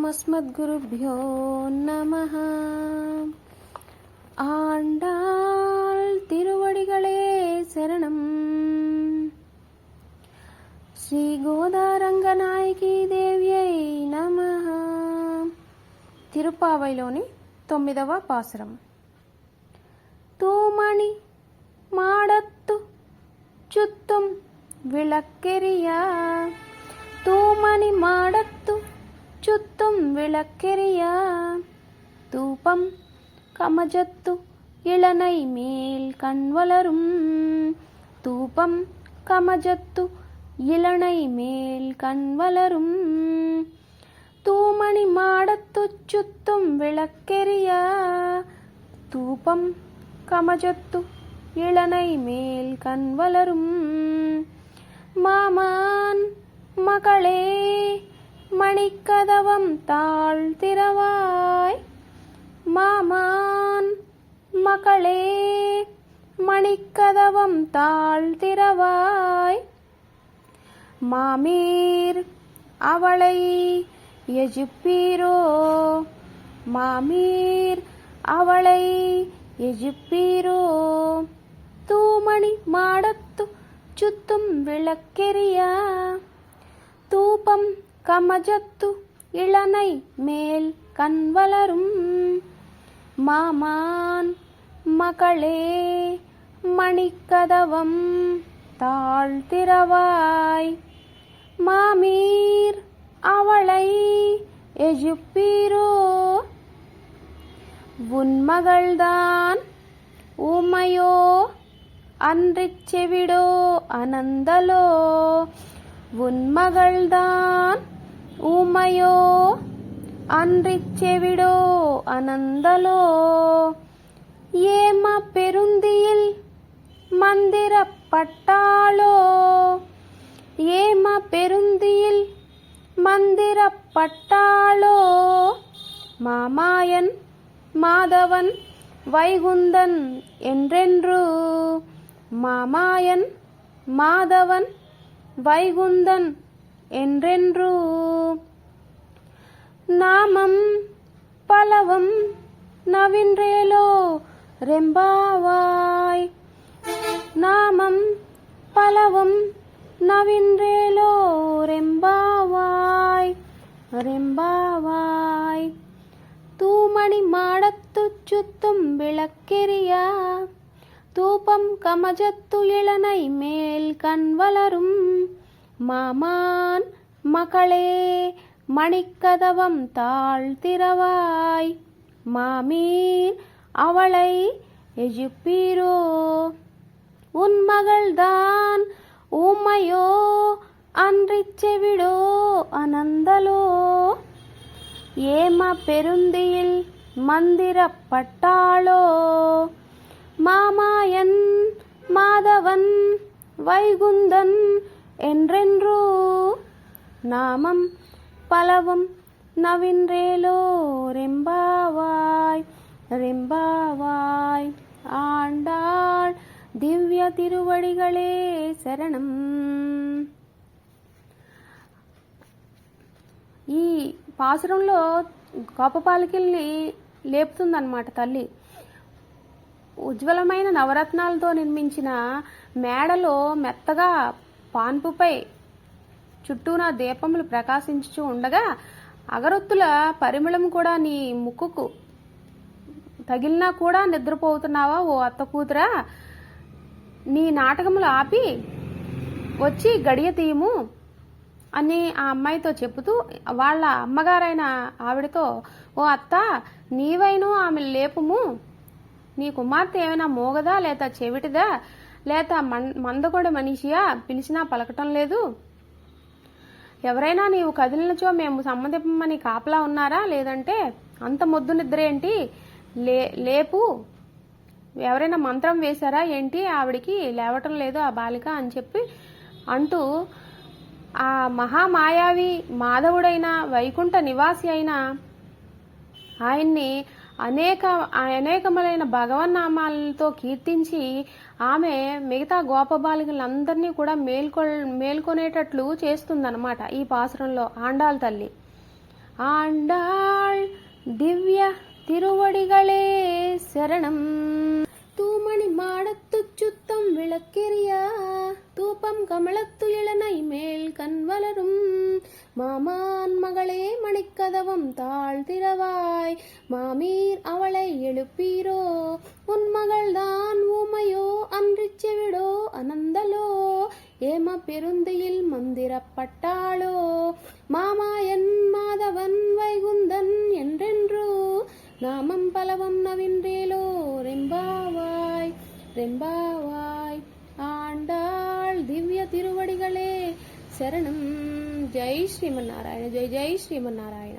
अस्मद्गुरुभ्यो नमः. ஆண்டாள் திருவடிகளே சரணம். ஸ்ரீ గోదారంగనాయకి దేవ్యై నమః. తిరుపావైలోని 9వ పాసురం. தூமணி மாடத்து சுத்தும் விளக்கெரியா, தூமணி மாடத்து சுத்தும் விளக்கெரியா, தூபம் கமஜத்து இளனை மேல் கண்வளரும், தூபம் கமஜத்து இளனை மேல் கண்வளரும், தூமணி மாடத்து சுத்தும் விளக்கெரியா, தூபம் கமஜத்து இளனை மேல் கண்வளரும். மாமான் மகளே மணிக்கதவம் தாழ்த்திரவாய், மாமான் மகளே மணிக்கதவம் தாழ்த்திரவாய், மாமீர் அவளை எஜுப்பீரோ, மாமீர் அவளை எஜுப்பீரோ, தூமணி மாடத்து சுத்தும் விளக்கெரியா, தூபம் கமஜத்து இளனை மேல் கண்வளரும், மாமான் மகளே மணிக்கதவம் தாழ்த்திரவாய், மாமீர் அவளை எஜுப்பீரோ, உன்மகள்தான் ஊமையோ அன்றிச் செவிடோ அனந்தலோ, உன்மகள்தான் ஊமையோ அன்றிச் செவிடோ அனந்தலோ, ஏம பெருந்தியில் மந்திரப்பட்டாளோ, ஏம பெருந்தியில் மந்திரப்பட்டாளோ, மாமாயன் மாதவன் வைகுந்தன் என்றென்று, மாமாயன் மாதவன் வைகுந்தன் என்றென்று, நாமம் பலவும் நவின்றேலோ ரெம்பாவாய், நாமம் பலவும் நவின்றேலோ ரெம்பாவாய், ரெம்பாவாய், தூமணி மாடத்து சுத்தும் விளக்கெரியா, தூபம் கமஜத்து இளனை மேல் கண்வளரும், மாமான் மகளே மணிக்கதவம் தாழ்த்திரவாய், மாமீர் அவளை எஜுப்பீரோ, உன்மகள்தான் ஊமையோ அன்றிச் செவிடோ அனந்தலோ, ஏம பெருந்தியில் மந்திரப்பட்டாளோ, மாமாயன் மாதவன் வைகுந்தன் என்றென்று, நாமம் பலவும் நவின்றேலோ ரெம்பாவாய், ரெம்பாவாய். ஆண்டாள் దివ్య తిరువడిగళే శరణం. ఈ పాసురంలో గోపపాలికల్ని లేపుతుందన్నమాట తల్లి. ఉజ్వలమైన నవరత్నాలతో నిర్మించిన మేడలో మెత్తగా పాన్పుపై చుట్టూనా దీపములు ప్రకాశించుచూ ఉండగా అగరొత్తుల పరిమళం కూడా నీ ముక్కుకు తగిలినా కూడా నిద్రపోతున్నావా ఓ అత్త కూతురా, నీ నాటకములు ఆపి వచ్చి గడియ తీయము అని ఆ అమ్మాయితో చెబుతూ వాళ్ళ అమ్మగారైన ఆవిడతో, ఓ అత్త నీవైనా ఆమె లేపుము, నీ కుమార్తె ఏమైనా మోగదా లేత చెవిటిదా లేత మందకొడ మనిషియా, పిలిచినా పలకటం లేదు, ఎవరైనా నీవు కదిలినచో మేము సమ్మతిమ్మని కాపలా ఉన్నారా, లేదంటే అంత మొద్దు నిద్ర ఏంటి, లేపు, ఎవరైనా మంత్రం వేశారా ఏంటి, ఆవిడికి లేవటం లేదు ఆ బాలిక అని చెప్పి అంటూ ఆ మహామాయావి మాధవుడైన వైకుంఠ నివాసి అయిన ఆయన్ని అనేకములైన భగవన్నామాలతో కీర్తించి ఆమె మిగతా గోపబాలికలందరినీ కూడా మేల్కొనేటట్లు చేస్తుందన్నమాట ఈ పాసురంలో ఆండాల్ తల్లి. ஆண்டாள் திவ்ய திருவடிகளே சரணம். தூமணி மாடத்துச் சுத்தம் விளக்கெரியா தூபம் கமலத்து இளனை மேல் கண் வளரும் மாமான் மகளே மணிக்கதவம் தாழ்த்திரவாய் மாமீர் அவளை எழுப்பீரோ உன் மகள்தான் ஊமையோ அன்றிச் செவிடோ அனந்தலோ ஏம பெருந்தியில் மந்திரப்பட்டாளோ மாமாயன் மாதவன் வைகுந்தன் என்றென்றோ நாமம் பலவம் நவின்றேலோ ரெம்பாவாய் ரெம்பாவாய். ஆண்டாள் திவ்ய திருவடிகளே சரணம். ஜெய் ஸ்ரீமன் நாராயண. ஜெய் ஜெய் ஸ்ரீமன் நாராயண.